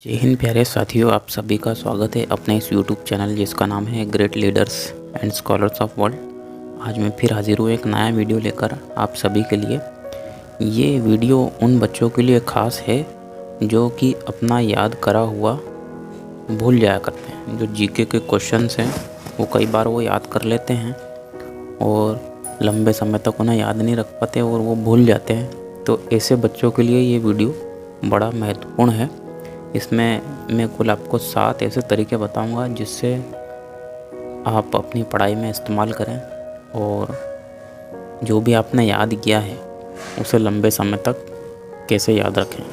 जय हिंद प्यारे साथियों, आप सभी का स्वागत है अपने इस YouTube चैनल जिसका नाम है great leaders and scholars of world. आज मैं फिर हाजिर हूँ एक नया वीडियो लेकर आप सभी के लिए। ये वीडियो उन बच्चों के लिए ख़ास है जो कि अपना याद करा हुआ भूल जाया करते हैं। जो जीके के क्वेश्चंस हैं वो कई बार वो याद कर लेते हैं और लंबे समय तक उन्हें याद नहीं रख पाते और वो भूल जाते हैं। तो ऐसे बच्चों के लिए ये वीडियो बड़ा महत्वपूर्ण है। इसमें मैं कुल आपको 7 ऐसे तरीके बताऊंगा जिससे आप अपनी पढ़ाई में इस्तेमाल करें और जो भी आपने याद किया है उसे लंबे समय तक कैसे याद रखें।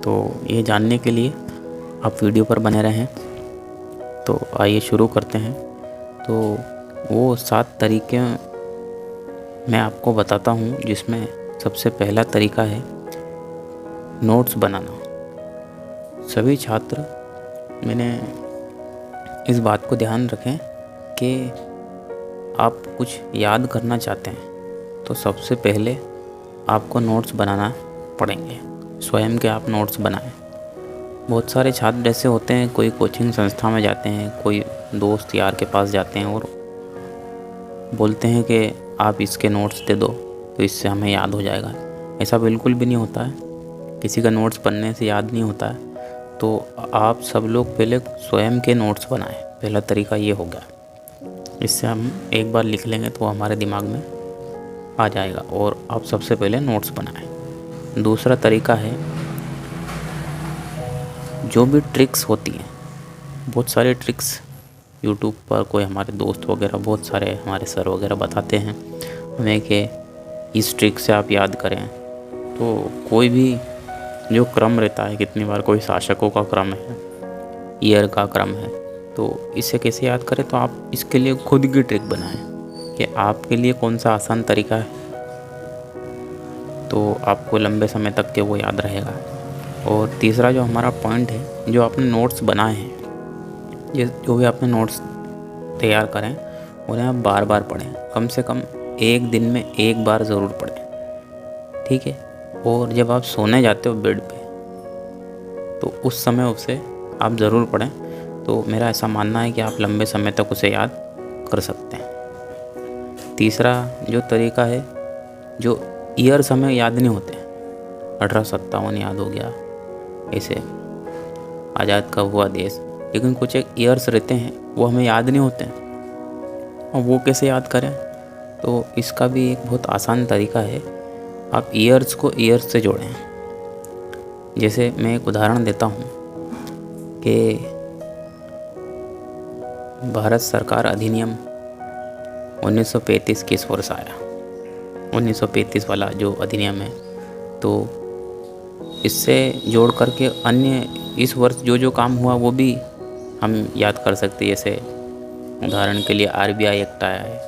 तो ये जानने के लिए आप वीडियो पर बने रहें। तो आइए शुरू करते हैं। तो वो 7 तरीके मैं आपको बताता हूँ, जिसमें सबसे पहला तरीका है नोट्स बनाना। सभी छात्र मैंने इस बात को ध्यान रखें कि आप कुछ याद करना चाहते हैं तो सबसे पहले आपको नोट्स बनाना पड़ेंगे। स्वयं के आप नोट्स बनाएं। बहुत सारे छात्र ऐसे होते हैं, कोई कोचिंग संस्था में जाते हैं, कोई दोस्त यार के पास जाते हैं और बोलते हैं कि आप इसके नोट्स दे दो तो इससे हमें याद हो जाएगा। ऐसा बिल्कुल भी नहीं होता है। किसी का नोट्स पढ़ने से याद नहीं होता है। तो आप सब लोग पहले स्वयं के नोट्स बनाएं। पहला तरीका ये हो गया। इससे हम एक बार लिख लेंगे तो हमारे दिमाग में आ जाएगा और आप सबसे पहले नोट्स बनाएं। दूसरा तरीका है, जो भी ट्रिक्स होती हैं, बहुत सारे ट्रिक्स यूट्यूब पर कोई हमारे दोस्त वगैरह, बहुत सारे हमारे सर वगैरह बताते हैं हमें कि इस ट्रिक से आप याद करें। तो कोई भी जो क्रम रहता है, कितनी बार कोई शासकों का क्रम है, ईयर का क्रम है, तो इसे कैसे याद करें। तो आप इसके लिए खुद की ट्रिक बनाएं कि आपके लिए कौन सा आसान तरीका है, तो आपको लंबे समय तक के वो याद रहेगा। और तीसरा जो हमारा पॉइंट है, जो आपने नोट्स बनाए हैं, ये जो भी आपने नोट्स तैयार करें उन्हें आप बार बार पढ़ें। कम से कम एक दिन में एक बार ज़रूर पढ़ें, ठीक है। और जब आप सोने जाते हो बेड पे तो उस समय उसे आप ज़रूर पढ़ें। तो मेरा ऐसा मानना है कि आप लंबे समय तक उसे याद कर सकते हैं। तीसरा जो तरीका है, जो ईयर्स हमें याद नहीं होते, 1857 याद हो गया, ऐसे आज़ाद कब हुआ देश, लेकिन कुछ एक ईयर्स रहते हैं वो हमें याद नहीं होते हैं। और वो कैसे याद करें, तो इसका भी एक बहुत आसान तरीका है। आप ईयर्स को ईयर्स से जोड़ें। जैसे मैं एक उदाहरण देता हूँ कि भारत सरकार अधिनियम 1935 किस वर्ष आया, 1935 वाला जो अधिनियम है, तो इससे जोड़ करके अन्य इस वर्ष जो जो काम हुआ वो भी हम याद कर सकते हैं। जैसे उदाहरण के लिए RBI एक्ट आया है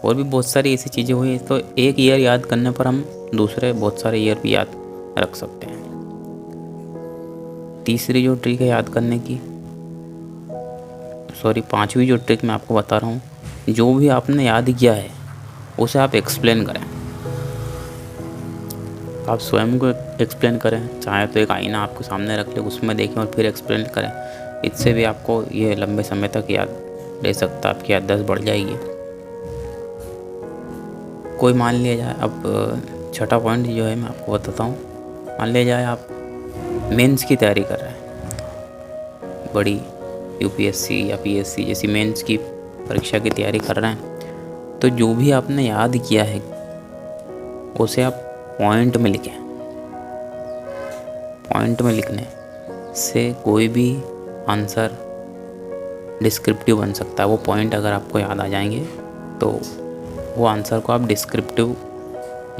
और भी बहुत सारी ऐसी चीज़ें हुई। तो एक ईयर याद करने पर हम दूसरे बहुत सारे ईयर भी याद रख सकते हैं। तीसरी जो ट्रिक है याद करने की, पांचवी जो ट्रिक मैं आपको बता रहा हूँ, जो भी आपने याद किया है उसे आप एक्सप्लेन करें। आप स्वयं को एक्सप्लेन करें, चाहे तो एक आईना आपके सामने रख ले, उसमें देखें और फिर एक्सप्लेन करें। इससे भी आपको ये लंबे समय तक याद रह सकता है, आपकी याददाश्त बढ़ जाएगी। कोई मान लिया जाए, अब छठा पॉइंट जो है मैं आपको बताता हूँ। मान लिया जाए आप मेंस की तैयारी कर रहे हैं, बड़ी UPSC या PSC जैसी मेंस की परीक्षा की तैयारी कर रहे हैं, तो जो भी आपने याद किया है उसे आप पॉइंट में लिखें। पॉइंट में लिखने से कोई भी आंसर डिस्क्रिप्टिव बन सकता है। वो पॉइंट अगर आपको याद आ जाएंगे तो वो आंसर को आप डिस्क्रिप्टिव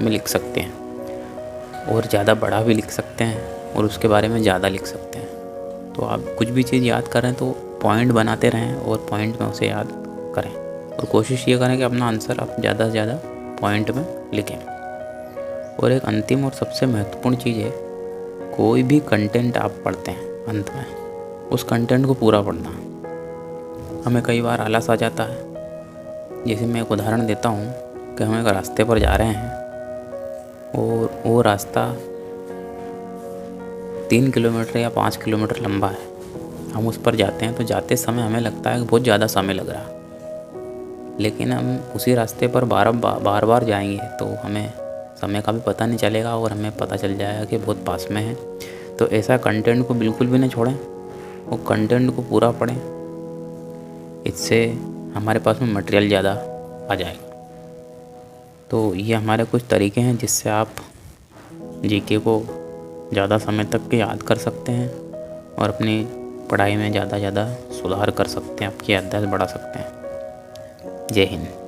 में लिख सकते हैं और ज़्यादा बड़ा भी लिख सकते हैं और उसके बारे में ज़्यादा लिख सकते हैं। तो आप कुछ भी चीज़ याद करें तो पॉइंट बनाते रहें और पॉइंट में उसे याद करें और कोशिश ये करें कि अपना आंसर आप ज़्यादा से ज़्यादा पॉइंट में लिखें। और एक अंतिम और सबसे महत्वपूर्ण चीज़ है, कोई भी कंटेंट आप पढ़ते हैं, अंत में उस कंटेंट को पूरा पढ़ना। हमें कई बार आलस आ जाता है। जैसे मैं एक उदाहरण देता हूँ कि हम एक रास्ते पर जा रहे हैं और वो रास्ता 3 किलोमीटर या 5 किलोमीटर लंबा है, हम उस पर जाते हैं तो जाते समय हमें लगता है कि बहुत ज़्यादा समय लग रहा है, लेकिन हम उसी रास्ते पर बार बार जाएंगे तो हमें समय का भी पता नहीं चलेगा और हमें पता चल जाएगा कि बहुत पास में है। तो ऐसा कंटेंट को बिल्कुल भी नहीं छोड़ें, वो कंटेंट को पूरा पढ़ें, इससे हमारे पास में मटेरियल ज़्यादा आ जाएगा। तो ये हमारे कुछ तरीके हैं जिससे आप जीके को ज़्यादा समय तक के याद कर सकते हैं और अपनी पढ़ाई में ज़्यादा सुधार कर सकते हैं, आपकी याददाश्त बढ़ा सकते हैं। जय हिंद।